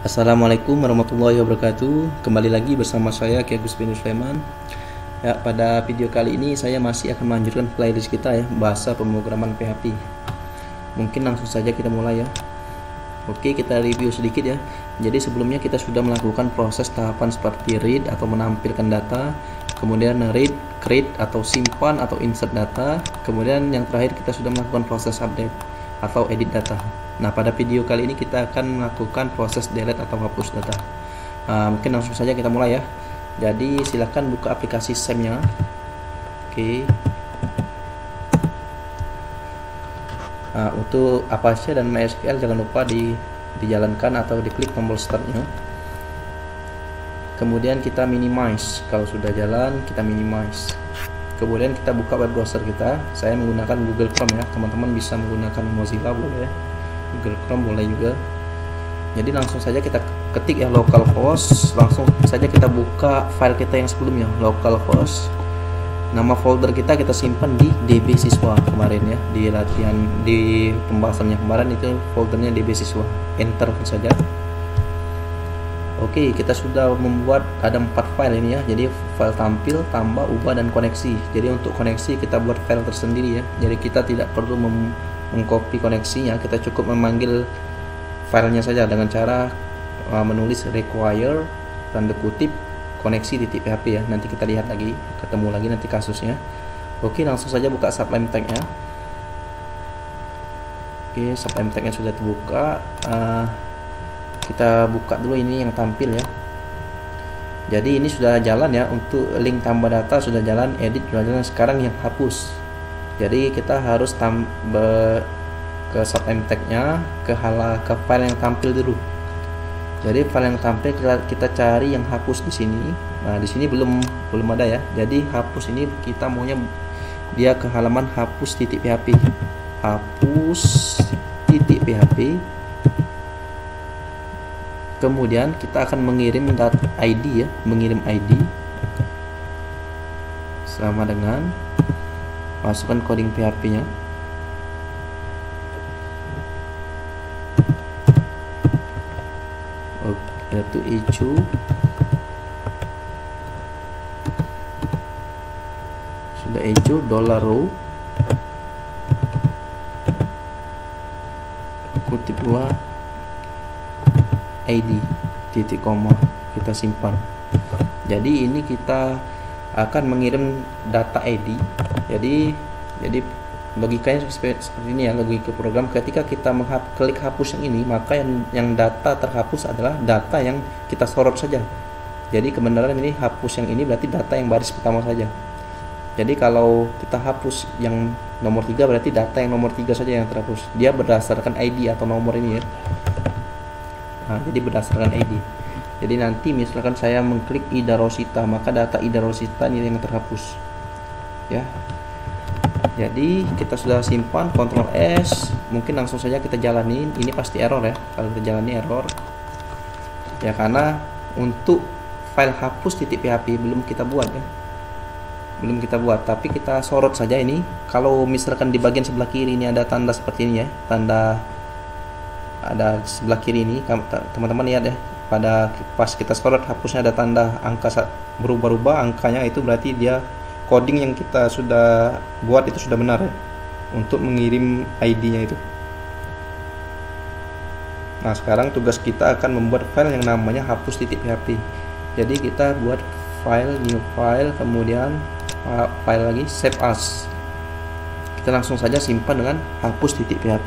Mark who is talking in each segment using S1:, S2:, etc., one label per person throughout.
S1: Assalamualaikum warahmatullahi wabarakatuh. Kembali lagi bersama saya Ki Agus bin Sulaiman. Ya, pada video kali ini saya masih akan melanjutkan playlist kita ya, bahasa pemrograman PHP. Mungkin langsung saja kita mulai ya. Oke, kita review sedikit ya. Jadi sebelumnya kita sudah melakukan proses tahapan seperti read atau menampilkan data, kemudian read, create atau simpan atau insert data, kemudian yang terakhir kita sudah melakukan proses update atau edit data. Nah, pada video kali ini kita akan melakukan proses delete atau hapus data. Mungkin langsung saja kita mulai ya. Jadi silahkan buka aplikasi SAM-nya. Oke. Nah, untuk Apache dan MySQL jangan lupa dijalankan atau diklik tombol startnya. Kemudian kita minimize. Kalau sudah jalan kita minimize. Kemudian kita buka web browser kita. Saya menggunakan Google Chrome ya. Teman-teman bisa menggunakan Mozilla boleh ya. Google Chrome boleh juga. Jadi langsung saja kita ketik ya localhost, langsung saja kita buka file kita yang sebelumnya localhost. Nama folder kita simpan di DB siswa kemarin ya, di latihan di pembahasannya kemarin itu foldernya DB siswa. Enter saja. Oke, kita sudah membuat ada 4 file ini ya. Jadi file tampil, tambah, ubah, dan koneksi. Jadi untuk koneksi kita buat file tersendiri ya. Jadi kita tidak perlu mengcopy koneksinya, kita cukup memanggil filenya saja dengan cara menulis require tanda kutip koneksi.php ya. Nanti kita lihat lagi, ketemu lagi nanti kasusnya. Oke, langsung saja buka Sublime Text-nya. Oke, Sublime Text-nya sudah terbuka. Kita buka dulu ini yang tampil ya. Jadi ini sudah jalan ya, untuk link tambah data sudah jalan, edit sudah jalan. Sekarang yang hapus. Jadi kita harus tambah ke Sublime Text-nya, ke file yang tampil dulu. Jadi file yang tampil kita cari yang hapus di sini. Nah, di sini belum ada ya. Jadi hapus ini kita maunya dia ke halaman hapus.php. Hapus.php. Kemudian kita akan mengirim ID ya, mengirim ID sama dengan masukkan coding PHP-nya. Yaitu issue sudah issue $row kutip 2 ID titik koma kita simpan. Jadi ini kita akan mengirim data ID. Jadi logikanya seperti ini ya, logika program. Ketika kita klik hapus yang ini, maka yang data terhapus adalah data yang kita sorot saja. Jadi kebenaran ini hapus yang ini berarti data yang baris pertama saja. Jadi kalau kita hapus yang nomor 3 berarti data yang nomor 3 saja yang terhapus. Dia berdasarkan ID atau nomor ini ya. Nah, jadi berdasarkan ID. Jadi nanti misalkan saya mengklik Ida Rosita, maka data Ida Rosita ini yang terhapus. Ya. Jadi kita sudah simpan, Ctrl S, mungkin langsung saja kita jalanin. Ini pasti error ya, kalau kita jalani error ya, karena untuk file hapus.php belum kita buat ya, belum kita buat, tapi kita sorot saja ini. Kalau misalkan di bagian sebelah kiri ini ada tanda seperti ini ya, tanda ada sebelah kiri ini, teman-teman lihat ya, pada pas kita sorot hapusnya ada tanda angka berubah-ubah angkanya, itu berarti dia coding yang kita sudah buat itu sudah benar ya, untuk mengirim ID-nya itu. Nah, sekarang tugas kita akan membuat file yang namanya hapus.php. Jadi kita buat file, new file, kemudian file lagi, save as. Kita langsung saja simpan dengan hapus.php.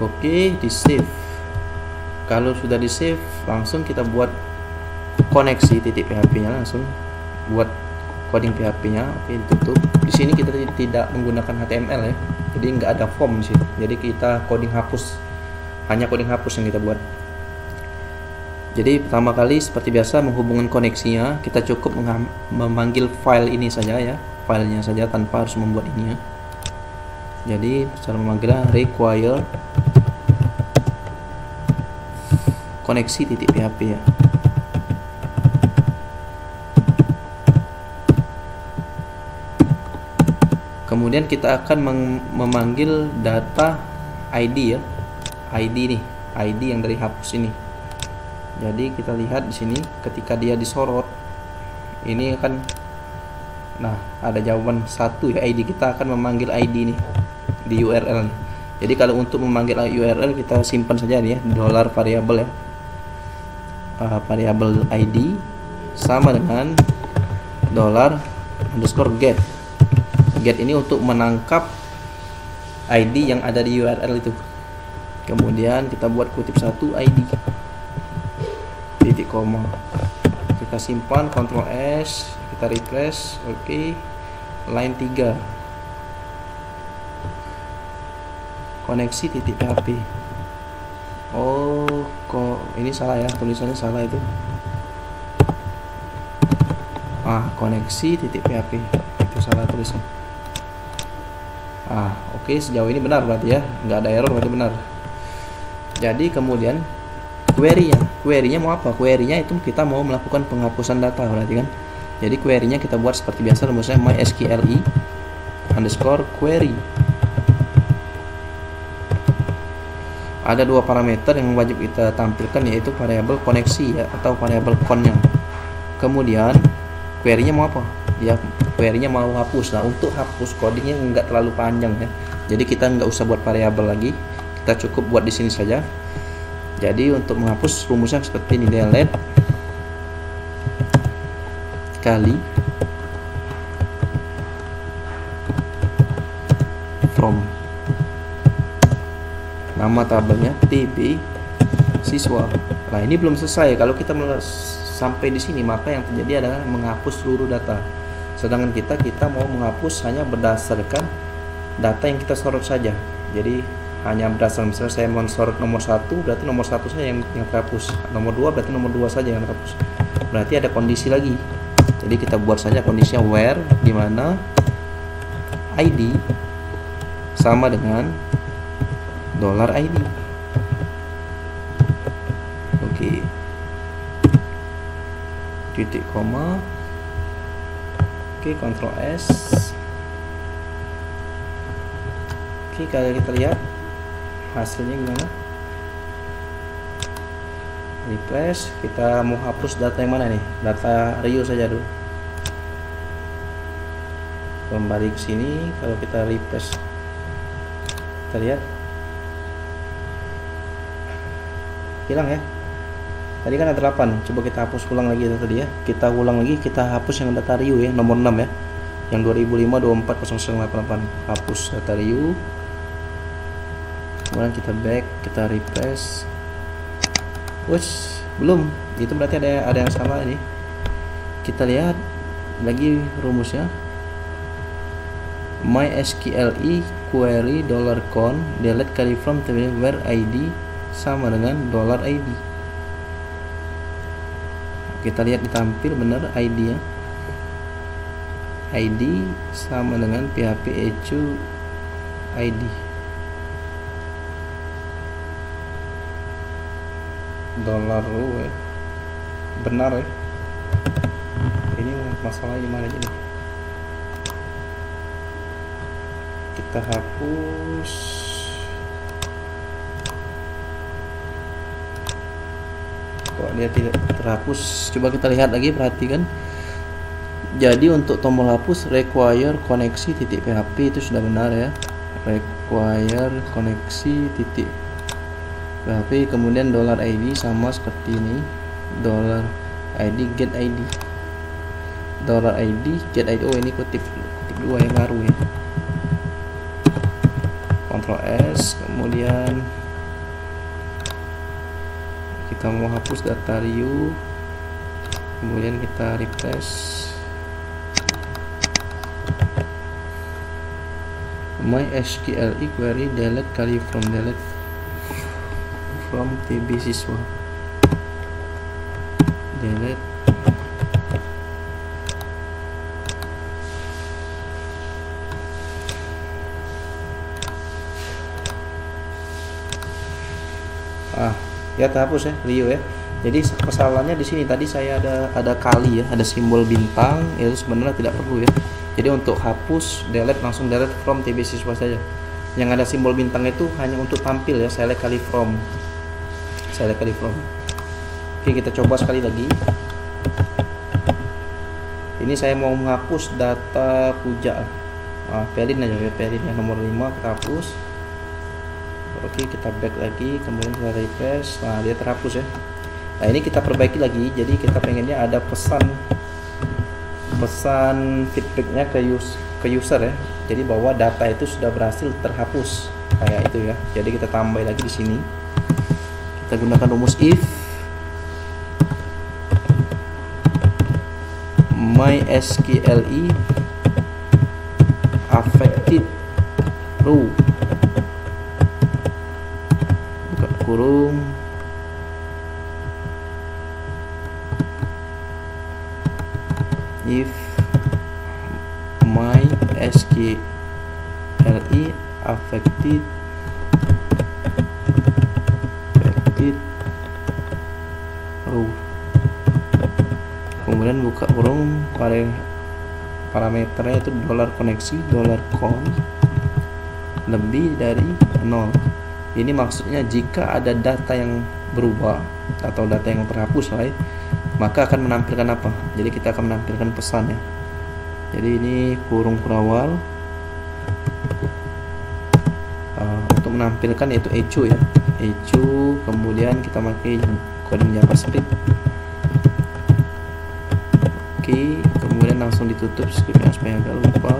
S1: Oke, di save. Kalau sudah di save, langsung kita buat koneksi .php-nya, langsung buat coding PHP-nya. Oke, ditutup. Di sini kita tidak menggunakan HTML ya, jadi nggak ada form di sini. Jadi kita coding hapus, hanya coding hapus yang kita buat. Jadi pertama kali seperti biasa menghubungkan koneksinya, kita cukup memanggil file ini saja ya, filenya saja tanpa harus membuat ini ya. Jadi cara memanggilnya require koneksi.php ya. kemudian kita akan memanggil data ID ya, ID nih, ID yang dari hapus ini. Jadi kita lihat di sini ketika dia disorot ini kan, nah ada jawaban 1 ya, ID. Kita akan memanggil ID nih di URL nih. Jadi kalau untuk memanggil URL kita simpan saja nih ya, dolar variabel ya, variabel ID sama dengan dolar underscore get. Get ini untuk menangkap ID yang ada di URL itu. Kemudian kita buat kutip 1 ID titik koma, kita simpan, Ctrl S, kita refresh. Oke, line 3 koneksi titik PHP. Oh kok ini salah ya, tulisannya salah itu. Koneksi titik PHP itu salah tulisan. Oke, sejauh ini benar berarti ya, nggak ada error, berarti benar. Jadi kemudian query-nya mau apa? Query-nya itu kita mau melakukan penghapusan data berarti kan. Jadi query-nya kita buat seperti biasa, rumusnya mysqli underscore query. Ada 2 parameter yang wajib kita tampilkan, yaitu variabel koneksi ya, atau variabel con-nya. Kemudian query-nya mau apa? Ya query-nya mau hapus. Nah, untuk hapus codingnya nggak terlalu panjang ya. Jadi kita nggak usah buat variabel lagi, kita cukup buat di sini saja. Jadi untuk menghapus rumusnya seperti ini, delete kali from nama tabelnya TB siswa. Nah, ini belum selesai. Kalau kita sampai di sini, maka yang terjadi adalah menghapus seluruh data. Sedangkan kita mau menghapus hanya berdasarkan data yang kita sorot saja. Jadi hanya berdasarkan, misalnya saya mensorot nomor 1, berarti nomor 1 saja yang terhapus. Nomor 2 berarti nomor 2 saja yang terhapus. Berarti ada kondisi lagi. Jadi kita buat saja kondisinya where, di mana ID sama dengan dolar ID. Oke. Titik koma. Oke, Ctrl S. Oke, kalau kita lihat hasilnya gimana, refresh. Kita mau hapus data yang mana nih? Data Rio saja dulu. Kembali ke sini. Kalau kita refresh, kita lihat hilang ya. Tadi kan ada 8. Coba kita hapus ulang lagi tadi ya. Kita ulang lagi, kita hapus yang data Rio ya, nomor 6 ya, yang 2005-24-0088. Hapus data Rio. Kemudian kita back, kita refresh. Wush, belum. Itu berarti ada yang salah ini. Kita lihat lagi rumusnya. mysqli query $con delete kali from where ID sama dengan $ID. Kita lihat ditampil benar ID ya. ID sama dengan PHP echo ID. Dolar ya. Benar ya. Ini masalahnya gimana aja nih? Kita hapus. Kok dia tidak terhapus? Coba kita lihat lagi, perhatikan. Jadi untuk tombol hapus require koneksi titik PHP itu sudah benar ya. Require koneksi titik PHP, kemudian $ID sama seperti ini, $ID get ID, $ID get ID. Oh, ini kutip 2 yang baru ya. Ctrl S, kemudian kita mau hapus data Rio, kemudian kita refresh. mysqli query delete kali from TB siswa, delete. Ya terhapus ya Rio ya. Jadi kesalahannya di sini, tadi saya ada kali ya, ada simbol bintang, itu sebenarnya tidak perlu ya. Jadi untuk hapus, delete, langsung delete from TB siswa saja. Yang ada simbol bintang itu hanya untuk tampil ya, select kali from. Oke, kita coba sekali lagi. Ini saya mau menghapus data Puja. Pelin aja ya, pelin yang nomor 5 kita hapus. Oke, kita back lagi, kemudian kita refresh. Nah, dia terhapus ya. Nah, ini kita perbaiki lagi. Jadi kita pengennya ada pesan feedbacknya ke user ya. Jadi bahwa data itu sudah berhasil terhapus kayak itu ya. Jadi kita tambah lagi di sini. Kita gunakan rumus if MySQLi affected row buka kurung if MySQLi affected row, kemudian buka kurung, parameternya itu $koneksi $count lebih dari 0. Ini maksudnya jika ada data yang berubah atau data yang terhapus lah ya, maka akan menampilkan apa? Jadi kita akan menampilkan pesan ya. Jadi ini kurung awal untuk menampilkan yaitu echo ya, echo, kemudian kita pakai coding JavaScript. Oke, kemudian langsung ditutup scriptnya supaya nggak lupa.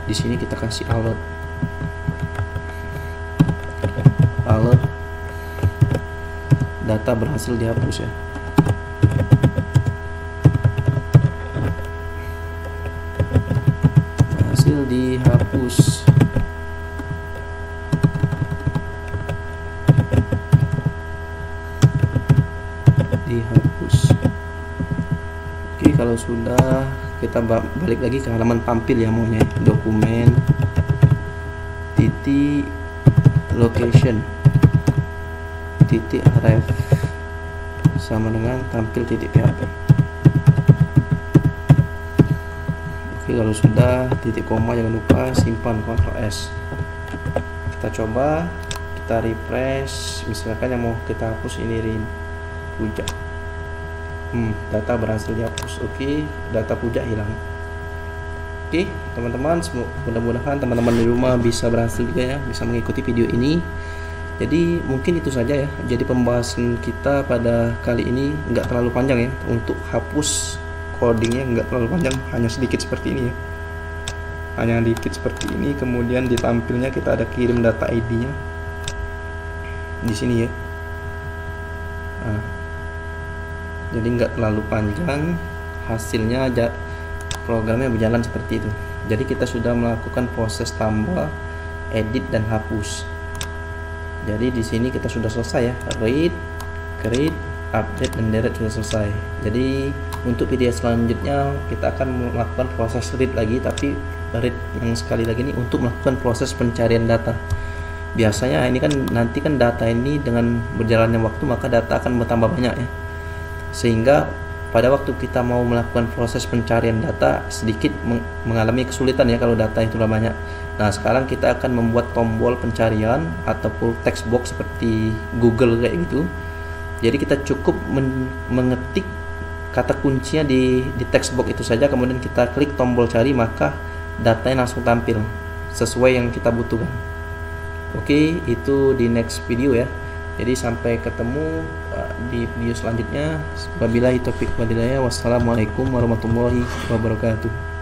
S1: Di sini kita kasih alert data berhasil dihapus ya. Berhasil dihapus. Oke, kalau sudah, kita balik lagi ke halaman tampil ya, maunya dokumen titik location titik ref sama dengan tampil titik PHP. Oke, kalau sudah, titik koma jangan lupa simpan, Ctrl S. Kita coba, kita refresh. Misalkan yang mau kita hapus ini Puja. Data berhasil dihapus. Oke, data Puja hilang. Oke, teman-teman, mudah-mudahan teman-teman di rumah bisa berhasil juga ya, bisa mengikuti video ini. Jadi mungkin itu saja ya. Jadi pembahasan kita pada kali ini nggak terlalu panjang ya. Untuk hapus codingnya nggak terlalu panjang, hanya sedikit seperti ini ya. Hanya sedikit seperti ini. Kemudian di tampilnya kita ada kirim data ID-nya di sini ya. Jadi nggak terlalu panjang, hasilnya aja programnya berjalan seperti itu. Jadi kita sudah melakukan proses tambah, edit, dan hapus. Jadi di sini kita sudah selesai ya, read, create, update, dan delete sudah selesai. Jadi untuk video selanjutnya kita akan melakukan proses read lagi, tapi read yang sekali lagi ini untuk melakukan proses pencarian data. Biasanya ini kan nanti kan data ini dengan berjalannya waktu maka data akan bertambah banyak ya, sehingga pada waktu kita mau melakukan proses pencarian data sedikit mengalami kesulitan ya kalau data itu banyak. Nah, sekarang kita akan membuat tombol pencarian ataupun text box seperti Google kayak gitu. Jadi kita cukup mengetik kata kuncinya di text box itu saja, kemudian kita klik tombol cari, maka datanya langsung tampil sesuai yang kita butuhkan. Oke, itu di next video ya. Jadi sampai ketemu di video selanjutnya. Wabillahi taufiq wal hidayah. Wassalamualaikum warahmatullahi wabarakatuh.